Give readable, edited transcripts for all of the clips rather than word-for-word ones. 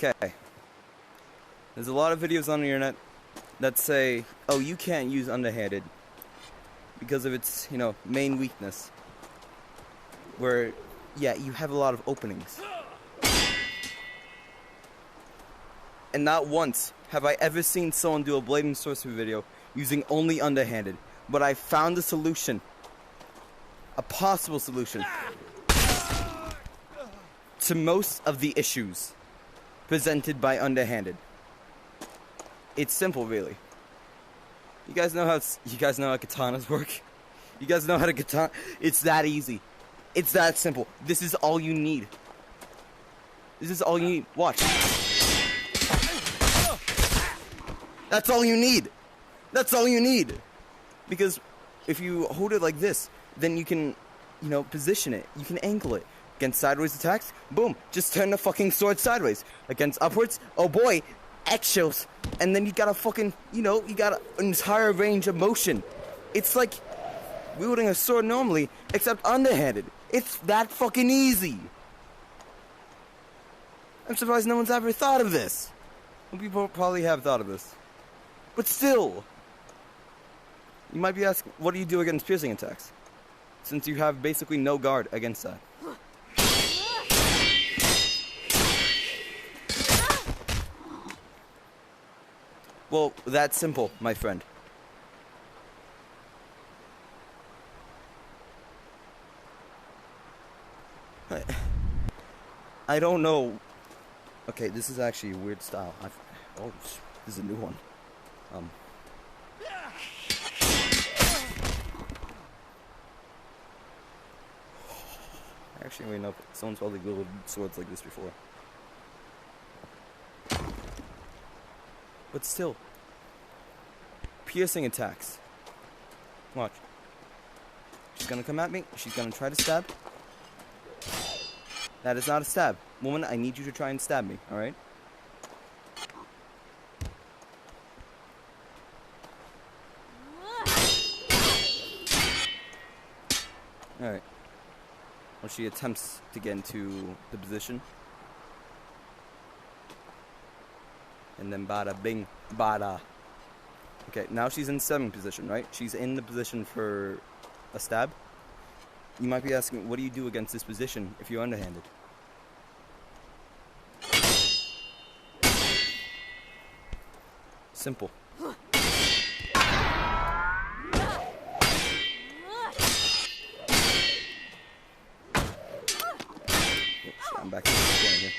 Okay. There's a lot of videos on the internet that say, oh, you can't use underhanded because of its, main weakness. Where, yeah, you have a lot of openings. And not once have I ever seen someone do a blade and sorcery video using only underhanded. But I found a solution. A possible solution. To most of the issues presented by underhanded. It's simple, really. You guys know how katanas work? You guys know how to katana? It's that easy. It's that simple. This is all you need. This is all you need. Watch. That's all you need. That's all you need. Because if you hold it like this, then you can, position it. You can angle it. Against sideways attacks, boom, just turn the fucking sword sideways. Against upwards, oh boy, eggshells. And then you got a fucking, you got an entire range of motion. It's like wielding a sword normally, except underhanded. It's that fucking easy. I'm surprised no one's ever thought of this. Well, people probably have thought of this. But still, you might be asking, what do you do against piercing attacks? Since you have basically no guard against that. Well, that's simple, my friend. I don't know. Okay, this is actually a weird style. This is a new one. Actually, wait, no. Someone's probably wielded swords like this before. But still, piercing attacks. Watch. She's gonna come at me. She's gonna try to stab. That is not a stab. Woman, I need you to try and stab me, alright? Alright. Well, she attempts to get into the position. And then bada bing, bada. Okay, now she's in stabbing position, right? She's in the position for a stab. You might be asking, what do you do against this position if you're underhanded? Simple. I'm back in the corner here.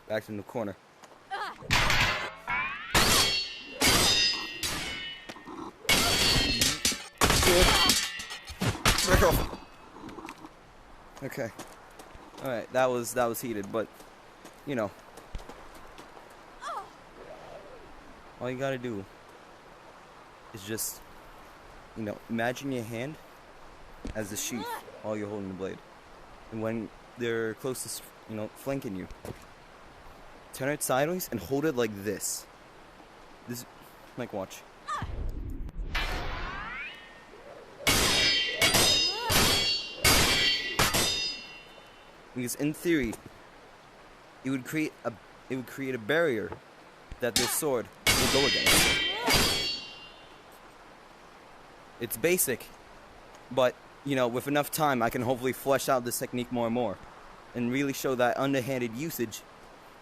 Back in the corner. Back off. Okay. Alright, that was heated, but all you gotta do is just imagine your hand as a sheath while you're holding the blade. And when they're closest, flanking you, turn it sideways and hold it like this. Watch. Because in theory, it would create a barrier that this sword will go against. It's basic, but with enough time, I can hopefully flesh out this technique more and more, and really show that underhanded usage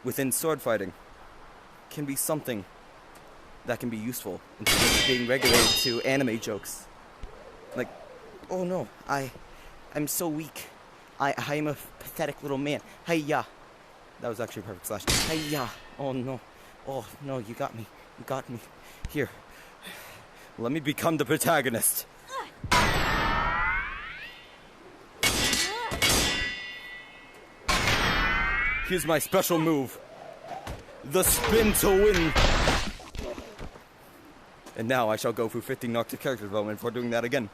within sword fighting can be something that can be useful instead of being regulated to anime jokes. Like, oh no, I'm so weak. I'm a pathetic little man. Hey-ya. That was actually a perfect slash. Hey-ya. Oh no. Oh no, you got me. You got me. Here. Let me become the protagonist. Here's my special move. The spin to win. And now I shall go through 15 Noctis character development before doing that again.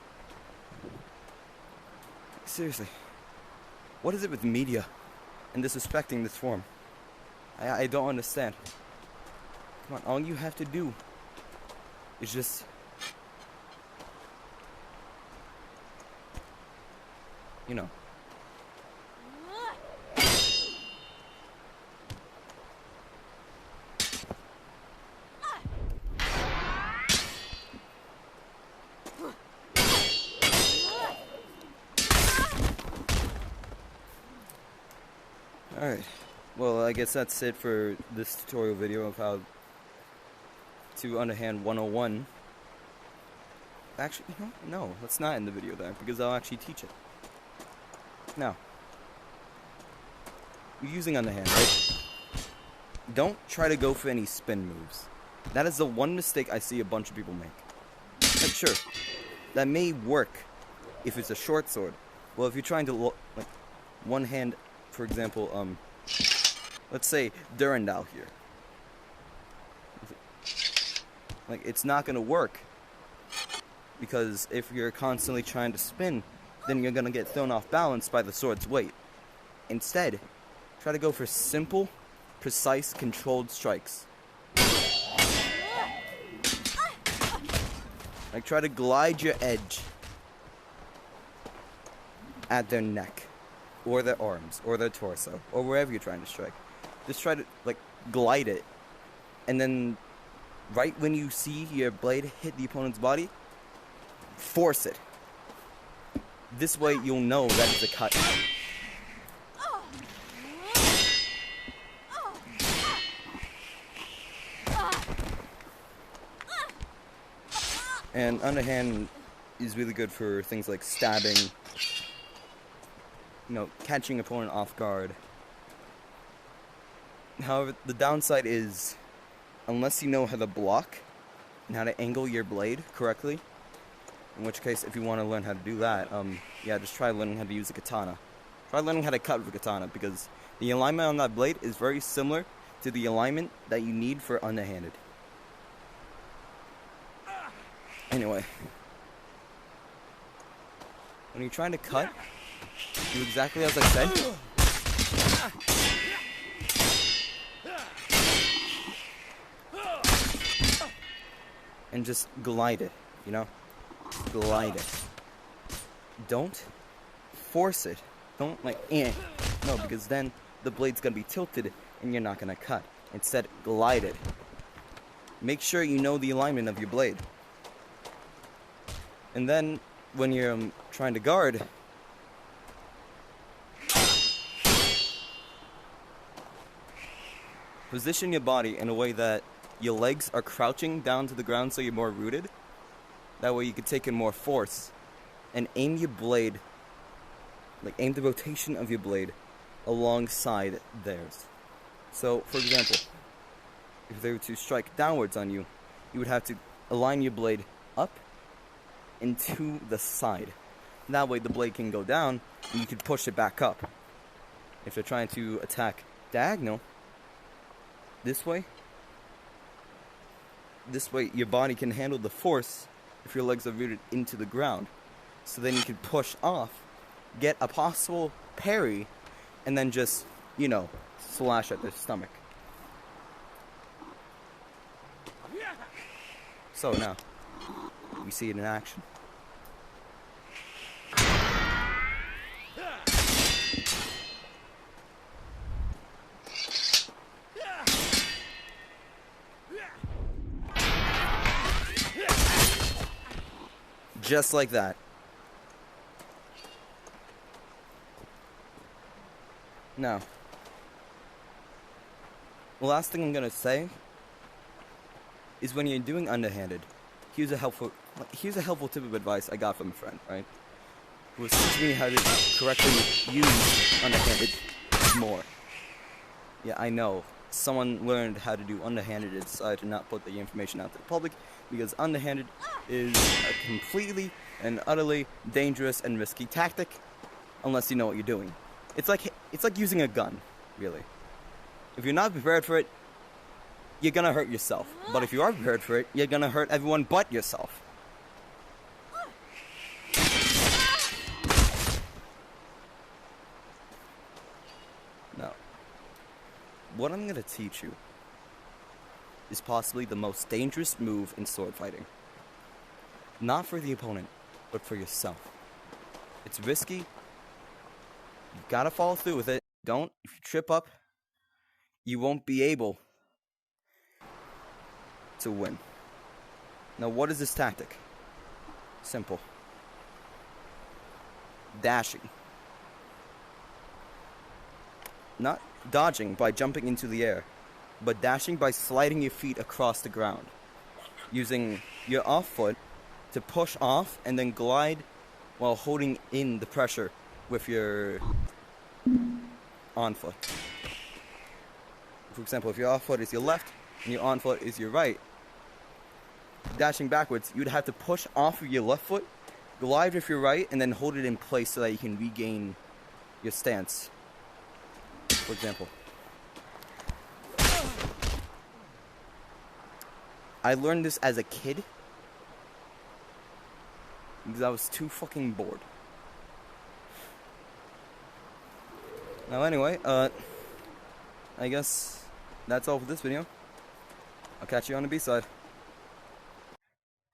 Seriously. What is it with media and disrespecting this form? I don't understand. Come on, all you have to do is just... Alright, well, I guess that's it for this tutorial video of how to underhand 101. Actually, no, let's not end the video there, because I'll actually teach it. Now, you're using underhand, right? Don't try to go for any spin moves. That is the one mistake I see a bunch of people make. Like, sure, that may work if it's a short sword. Well, if you're trying to, like, one hand, for example, let's say Durandal here. Like, it's not gonna work. Because if you're constantly trying to spin, then you're gonna get thrown off balance by the sword's weight. Instead, try to go for simple, precise, controlled strikes. Like, try to glide your edge at their neck, or their arms, or their torso, or wherever you're trying to strike. Just try to, like, glide it. And then, right when you see your blade hit the opponent's body, force it. This way you'll know that it's a cut. And underhand is really good for things like stabbing, catching opponent off guard. However, the downside is, unless you know how to block and how to angle your blade correctly, in which case, if you want to learn how to do that, yeah, just try learning how to use a katana. Try learning how to cut with a katana, because the alignment on that blade is very similar to the alignment that you need for underhanded. Anyway, when you're trying to cut, do exactly as I said. And just glide it, Glide it. Don't force it. Don't no, because then the blade's gonna be tilted and you're not gonna cut. Instead, glide it. Make sure you know the alignment of your blade. And then, when you're trying to guard, position your body in a way that your legs are crouching down to the ground so you're more rooted. That way you can take in more force. And aim your blade, aim the rotation of your blade alongside theirs. So, for example, if they were to strike downwards on you, you would have to align your blade up and to the side. That way the blade can go down and you can push it back up. If they're trying to attack diagonal, this way your body can handle the force if your legs are rooted into the ground. So then you can push off, get a possible parry, and then just, slash at their stomach. So now, we see it in action. Just like that. Now, the last thing I'm gonna say is when you're doing underhanded, here's a helpful tip of advice I got from a friend, right? Who was teaching me how to correctly use underhanded more. Yeah, I know. Someone learned how to do underhanded and decided to not put the information out to the public because underhanded is a completely and utterly dangerous and risky tactic unless you know what you're doing. It's like using a gun, really. If you're not prepared for it, you're gonna hurt yourself. But if you are prepared for it, you're gonna hurt everyone but yourself. Now, what I'm gonna teach you is possibly the most dangerous move in sword fighting. Not for the opponent, but for yourself. It's risky. You've gotta follow through with it. If you trip up, you won't be able to win. Now, what is this tactic? Simple. Dashing. not dodging by jumping into the air, but dashing by sliding your feet across the ground, using your off foot to push off and then glide while holding in the pressure with your on foot. For example, if your off foot is your left and your on foot is your right, dashing backwards, you'd have to push off of your left foot, glide with your right, and then hold it in place so that you can regain your stance. For example, I learned this as a kid because I was too fucking bored. Now anyway, I guess that's all for this video. I'll catch you on the B-side.